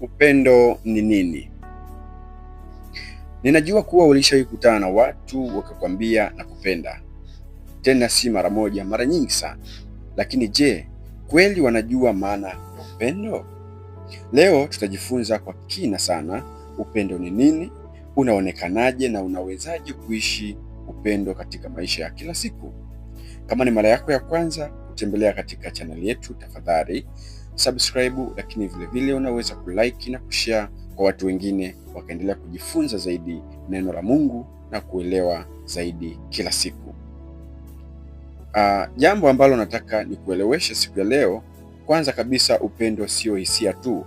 Upendo ni nini? Ninajua kuwa ulishawahi kukutana na watu wakakwambia nakupenda, tena si mara moja, mara nyingi sana. Lakini je, kweli wanajua maana ya upendo? Leo tutajifunza kwa kina sana upendo ni nini, unaonekanaje na unawezaje kuishi upendo katika maisha ya kila siku. Kama ni mara yako ya kwanza kutembelea katika channel yetu, tafadhali subscribe, lakini vile unaweza kulike na kushare kwa watu wengine wakaendelea kujifunza zaidi neno la Mungu na kuelewa zaidi kila siku. Jambo ambalo nataka nikueleweshe siku ya leo, kwanza kabisa, upendo sio hisia tu.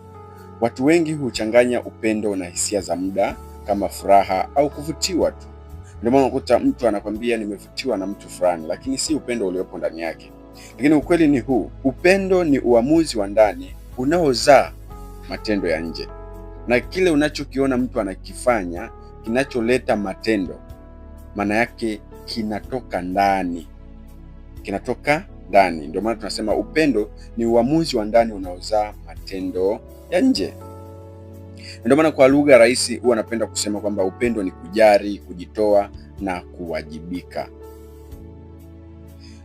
Watu wengi huchanganya upendo na hisia za muda kama furaha au kuvutiwa tu. Ndio maana unakuta mtu anakwambia nimevutiwa na mtu fulani, lakini si upendo uliopo ndani yake. Lakini ukweli ni huu: upendo ni uamuzi wa ndani unaozaa matendo ya nje, na kile unachokiona mtu anakifanya kinacholeta matendo, maana yake kinatoka ndani, Ndio maana tunasema upendo ni uamuzi wa ndani unaozaa matendo ya nje. Ndio maana kwa lugha rahisi huwa napenda kusema kwamba upendo ni kujali, kujitoa na kuwajibika.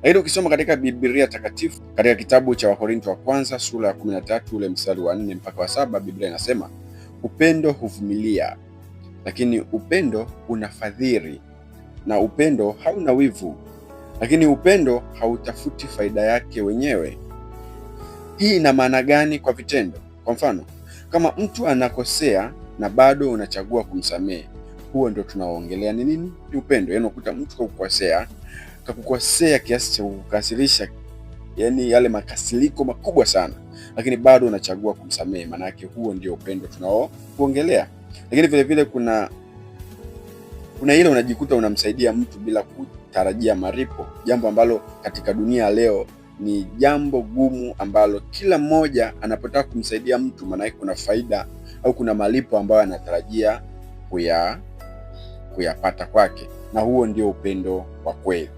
Lakini ukisoma katika Biblia takatifu, katika kitabu cha Wakorintho wa kwanza sura ya 13 ule mstari wa 4 mpaka wa 7, Biblia inasema upendo huvumilia, lakini upendo unafadhili, na upendo hauna wivu, lakini upendo hautafuti faida yake wenyewe. Hii ina maana gani kwa vitendo? Kwa mfano, kama mtu anakosea na bado unachagua kumsamehe, huo ndio tunaoongelea ni nini? Ni upendo. Yaani unakuta mtu kakukosea kiasi cha kukasirisha, yaani yale makasiriko makubwa sana, lakini bado unachagua kumsamehe, maana yake huo ndio upendo tunaoongelea. Lakini vile vile kuna ile unajikuta unamsaidia mtu bila kutarajia malipo, jambo ambalo katika dunia leo ni jambo gumu, ambalo kila mmoja anapotaka kumsaidia mtu, maana yake kuna faida au kuna malipo ambayo anatarajia kuyapata kwake, na huo ndio upendo wa kweli.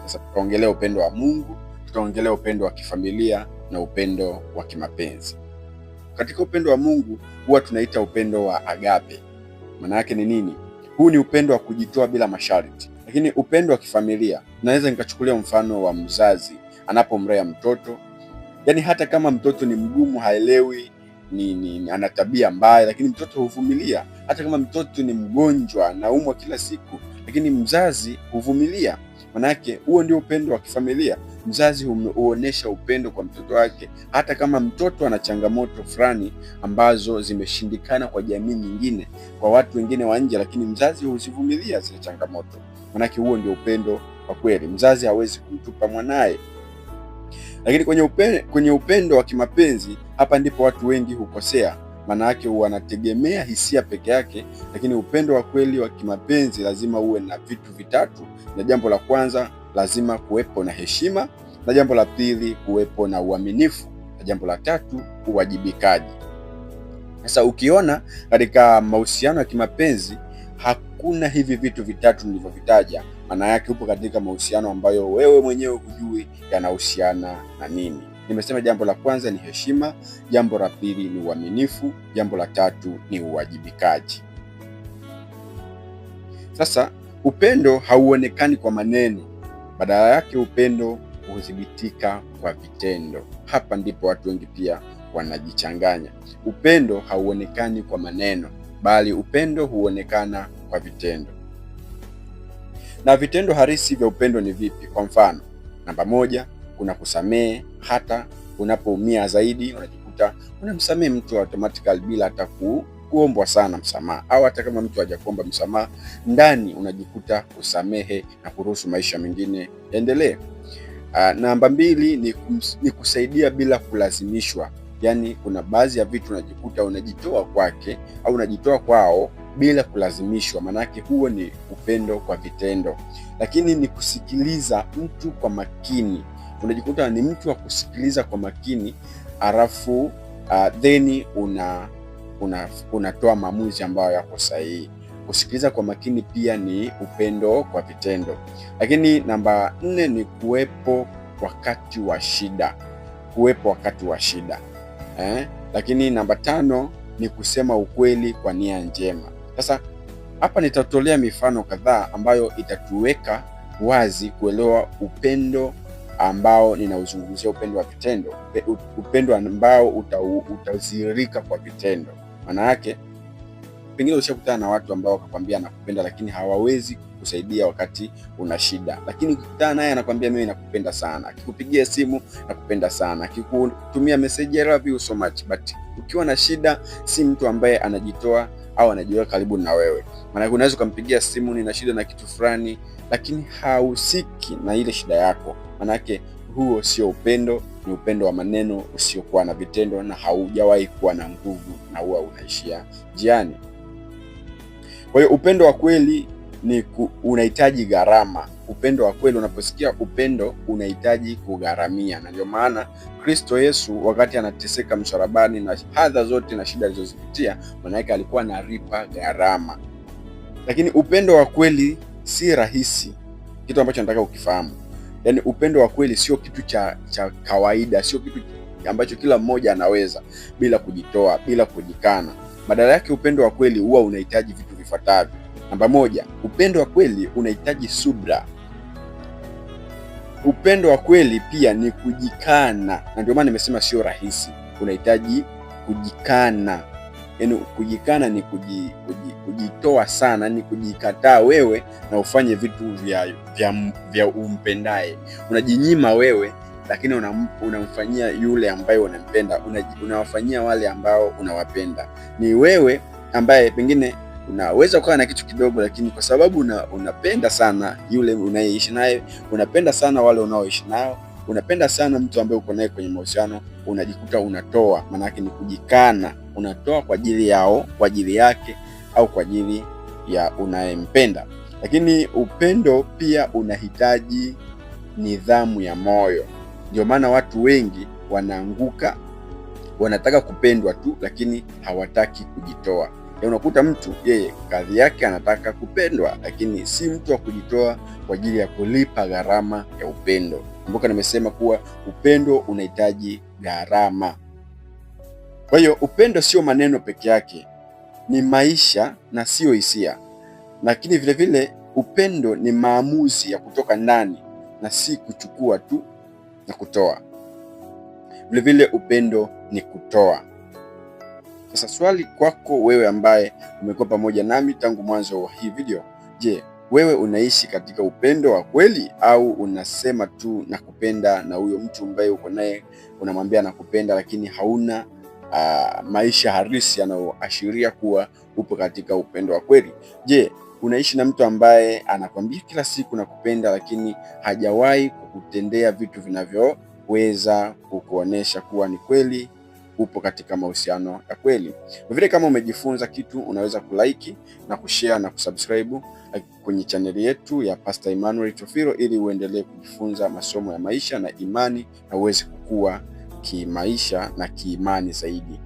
Sasa tutaongelea upendo wa Mungu, tutaongelea upendo wa kifamilia na upendo wa kimapenzi. Katika upendo wa Mungu huwa tunaita upendo wa agape. Maana yake ni nini? Huu ni upendo wa kujitoa bila masharti. Lakini upendo wa kifamilia, naweza nikachukulia mfano wa mzazi anapomlea mtoto. Yaani hata kama mtoto ni mgumu, haelewi, ana tabia mbaya, lakini mtoto huvumilia. Hata kama mtoto ni mgonjwa, anaumwa kila siku, lakini mzazi huvumilia. Manake huo ndio upendo wa kifamilia. Mzazi huonesha upendo kwa mtoto wake, hata kama mtoto ana changamoto fulani ambazo zimeshindikana kwa jamii nyingine, kwa watu wengine wa nje, lakini mzazi huzivumilia zile changamoto. Manake huo ndio upendo wa kweli. Mzazi hawezi kumtupa mwanae. Lakini kwenye upendo wa kimapenzi, hapa ndipo watu wengi hukosea. Maana yake wanategemea hisia peke yake, lakini upendo wa kweli wa kimapenzi lazima uwe na vitu vitatu. Na jambo la kwanza, lazima kuwepo na heshima, na jambo la pili kuwepo na uaminifu, na jambo la tatu uwajibikaji. Sasa ukiona katika mahusiano ya kimapenzi hakuna hivi vitu vitatu nilivyovitaja, maana yake upo katika mahusiano ambayo wewe mwenyewe hujui yanahusiana na nini. Nimesema jambo la kwanza ni heshima, jambo la pili ni uaminifu, jambo la tatu ni uwajibikaji. Sasa upendo hauonekani kwa maneno, badala yake upendo hudhibitika kwa vitendo. Hapa ndipo watu wengi pia wanajichanganya. Upendo hauonekani kwa maneno, bali upendo huonekana kwa vitendo. Na vitendo halisi vya upendo ni vipi? Kwa mfano, namba moja, kuna kusamehe. Hata unapoumia zaidi, unajikuta unamsamehe mtu automatically bila hata kuombwa sana msamaha, au hata kama mtu hajakuomba msamaha, ndani unajikuta kusamehe na kuruhusu maisha mengine yaendelee. Namba mbili ni kusaidia bila kulazimishwa. Yaani kuna baadhi ya vitu unajikuta unajitoa kwake au unajitoa kwao bila kulazimishwa, manake huo ni upendo kwa vitendo. Lakini ni kusikiliza mtu kwa makini. Unajikuta ni mtu wa kusikiliza kwa makini, alafu then unatoa maamuzi ambayo yako sahihi. Kusikiliza kwa makini pia ni upendo kwa vitendo. Lakini namba 4 ni kuwepo wakati wa shida. Lakini namba 5 ni kusema ukweli kwa nia njema. Sasa hapa nitatolea mifano kadhaa ambayo itatuweka wazi kuelewa upendo ambao ninauzungumzia, upendo wa vitendo, upendo ambao utazirika kwa vitendo. Maana yake pengine ushakutana na watu ambao wakakwambia nakupenda, lakini hawawezi kukusaidia wakati una shida. Lakini ukikutana naye anakwambia mimi nakupenda sana, akikupigia simu nakupenda sana, akikutumia message I love you so much, but ukiwa na shida si mtu ambaye anajitoa au anajiweka karibu na wewe. Maana unaweza kumpigia simu, nina shida na kitu fulani, lakini hahusiki na ile shida yako. Manake huo sio upendo, ni upendo wa maneno usiokuwa na vitendo, na haujawahi kuwa na nguvu, na huwa unaishia njiani. Kwa hiyo upendo wa kweli unahitaji gharama. Upendo wa kweli, unaposikia upendo, unahitaji kugharamia, na ndio maana Kristo Yesu wakati anateseka msalabani na hadha zote na shida alizozipitia, maana yake alikuwa analipa gharama. Lakini upendo wa kweli si rahisi, kitu ambacho nataka ukifahamu. Yaani upendo wa kweli sio kitu cha kawaida, sio kitu ambacho kila mmoja anaweza bila kujitoa, bila kujikana. Badala yake upendo wa kweli huwa unahitaji vitu vifuatavyo. Namba 1, upendo wa kweli unahitaji subra. Upendo wa kweli pia ni kujikana, na ndio maana nimesema sio rahisi, unahitaji kujikana. Yaani kujikana ni kujitoa sana, ni kujikataa wewe na ufanye vitu vya umpendaye. Unajinyima wewe, lakini unamfanyia yule ambaye unampenda, unawafanyia wale ambao unawapenda. Ni wewe ambaye pengine unaweza kuwa na kitu kidogo, lakini kwa sababu unapenda sana yule unayeishi naye, unapenda sana wale unaoishi nao, unapenda sana mtu ambaye uko naye kwenye mahusiano, unajikuta unatoa. Maana yake ni kujikana, unatoa kwa ajili yao, kwa ajili yake, au kwa ajili ya unayempenda. Lakini upendo pia unahitaji nidhamu ya moyo. Ndio maana watu wengi wanaanguka, wanataka kupendwa tu, lakini hawataki kujitoa. Unakuta mtu yeye kadhi yake anataka kupendwa, lakini si mtu wa kujitoa kwa ajili ya kulipa gharama ya upendo. Kumbuka nimesema kuwa upendo unahitaji gharama. Kwa hiyo upendo sio maneno peke yake, ni maisha na sio hisia. Lakini vile vile upendo ni maamuzi ya kutoka ndani na si kuchukua tu na kutoa. Vile vile upendo ni kutoa. Sasa swali kwako wewe ambaye umekuwa pamoja nami tangu mwanzo wa hii video, je, wewe unaishi katika upendo wa kweli au unasema tu nakupenda, na huyo mtu ambaye uko naye unamwambia nakupenda, lakini hauna maisha halisi yanayoashiria kuwa upo katika upendo wa kweli? Je, unaishi na mtu ambaye anakwambia kila siku nakupenda, lakini hajawahi kukutendea vitu vinavyoweza kukuonesha kuwa ni kweli upo katika mahusiano ya kweli? Vile kama umejifunza kitu, unaweza kulike na kushare na kusubscribe kwenye chaneli yetu ya Pastor Emmanuel Tofiro, ili uendelee kujifunza masomo ya maisha na imani, na uweze kukua kimaisha na kiimani zaidi.